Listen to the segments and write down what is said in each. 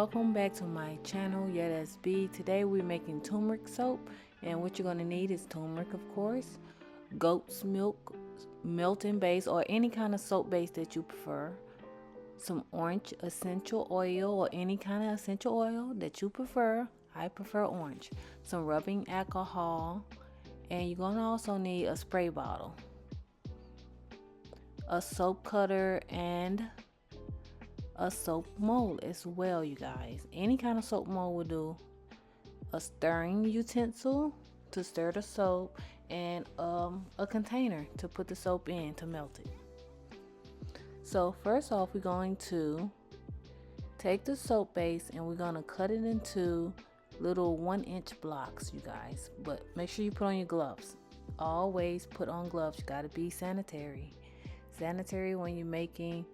welcome back to my channel, Yet As Be. Today we're making turmeric soap, and what you're going to need is turmeric, of course, goat's milk, melting base, or any kind of soap base that you prefer, some orange essential oil or any kind of essential oil that you prefer. I prefer orange, some rubbing alcohol, and you're going to also need a spray bottle, a soap cutter, and a soap mold as well, you guys. Any kind of soap mold will do. A stirring utensil to stir the soap, and a container to put the soap in to melt it. So first off, we're going to take the soap base and we're going to cut it into little 1-inch blocks, you guys. But make sure you put on your gloves. Always put on gloves. You got to be sanitary when you're making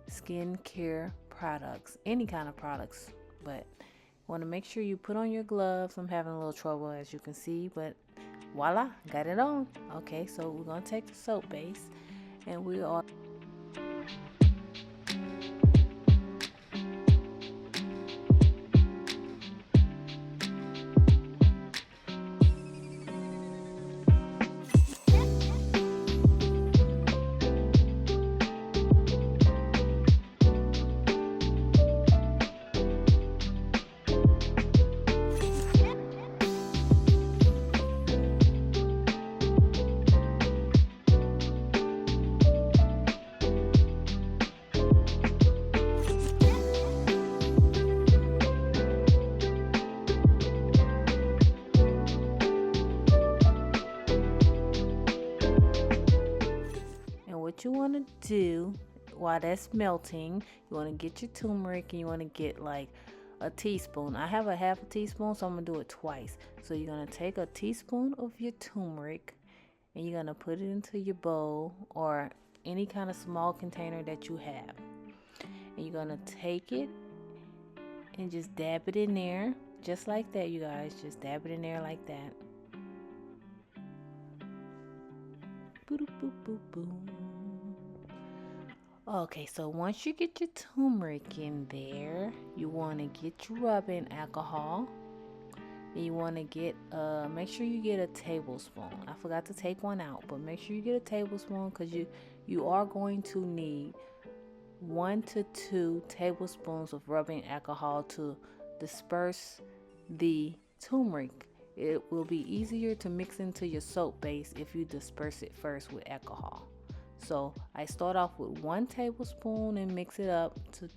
skincare products, any kind of products, but want to make sure you put on your gloves. I'm having a little trouble, as you can see, but voila, got it on. Okay, so we're gonna take the soap base and we are what you want to do while that's melting, you want to get your turmeric and you want to get like a teaspoon. I have a half a teaspoon, so I'm gonna do it twice. So you're gonna take a teaspoon of your turmeric and you're gonna put it into your bowl or any kind of small container that you have, and you're gonna take it and just dab it in there just like that, you guys. Just dab it in there like that. Boop, boop, boop, boop. Okay, so once you get your turmeric in there, you want to get your rubbing alcohol, and you want to get make sure you get a tablespoon. I forgot to take one out, but make sure you get a tablespoon, because you are going to need 1 to 2 tablespoons of rubbing alcohol to disperse the turmeric. It will be easier to mix into your soap base if you disperse it first with alcohol. So I start off with 1 tablespoon and mix it up to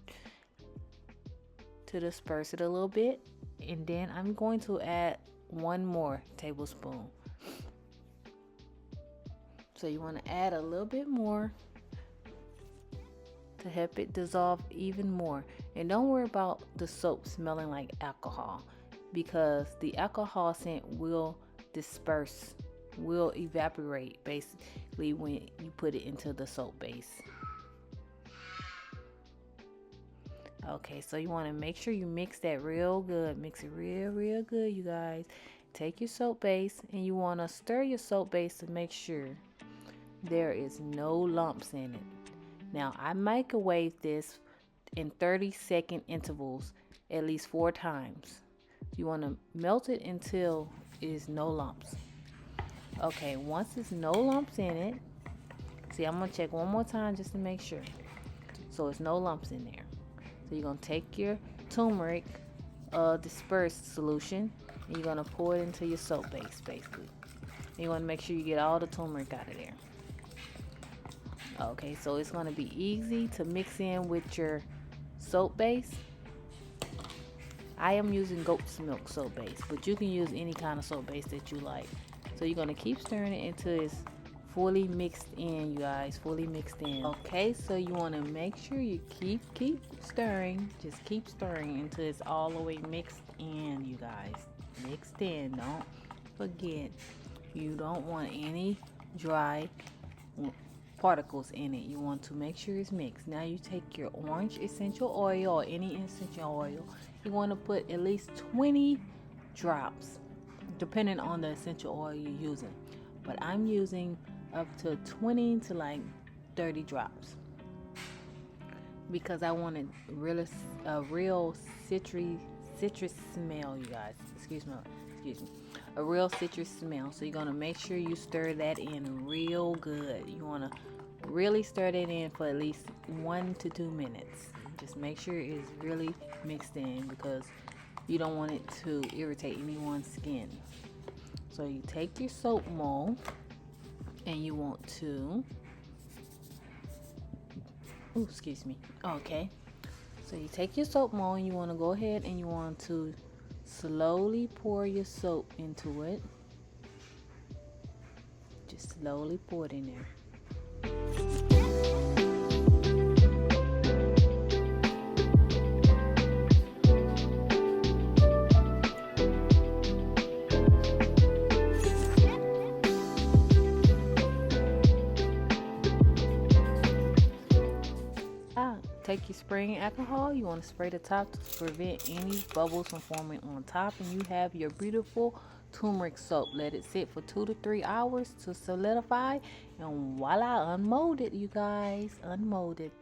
disperse it a little bit, and then I'm going to add 1 more tablespoon. So you want to add a little bit more to help it dissolve even more. And don't worry about the soap smelling like alcohol, because the alcohol scent will disperse, will evaporate basically when you put it into the soap base. Okay, so you want to make sure you mix that real good. Mix it real good, you guys. Take your soap base and you want to stir your soap base to make sure there is no lumps in it. Now I microwave this in 30-second intervals at least 4 times. You want to melt it until it is no lumps. Okay, once there's no lumps in it, see, I'm going to check one more time just to make sure. So it's no lumps in there. So you're going to take your turmeric dispersed solution and you're going to pour it into your soap base, basically. And you want to make sure you get all the turmeric out of there. Okay, so it's going to be easy to mix in with your soap base. I am using goat's milk soap base, but you can use any kind of soap base that you like. So you're going to keep stirring it until it's fully mixed in, you guys, fully mixed in. Okay, so you want to make sure you keep stirring. Just keep stirring until it's all the way mixed in, you guys. Mixed in. Don't forget, you don't want any dry particles in it. You want to make sure it's mixed. Now you take your orange essential oil or any essential oil. You want to put at least 20 drops, depending on the essential oil you're using, but I'm using up to 20 to like 30 drops. because I wanted really a real citrus smell, you guys. Excuse me. A real citrus smell. So you're gonna make sure you stir that in real good. You wanna really stir that in for at least 1 to 2 minutes. Just make sure it's really mixed in because you don't want it to irritate anyone's skin. So you take your soap mold and you want to, ooh, excuse me. Okay. So you take your soap mold and you want to go ahead and you want to slowly pour your soap into it. Just slowly pour it in there. Take your spraying alcohol. You want to spray the top to prevent any bubbles from forming on top, and you have your beautiful turmeric soap. Let it sit for 2 to 3 hours to solidify, and voila, unmolded, you guys, unmolded.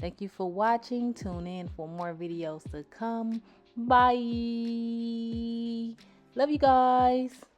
Thank you for watching. Tune in for more videos to come. Bye. Love you guys.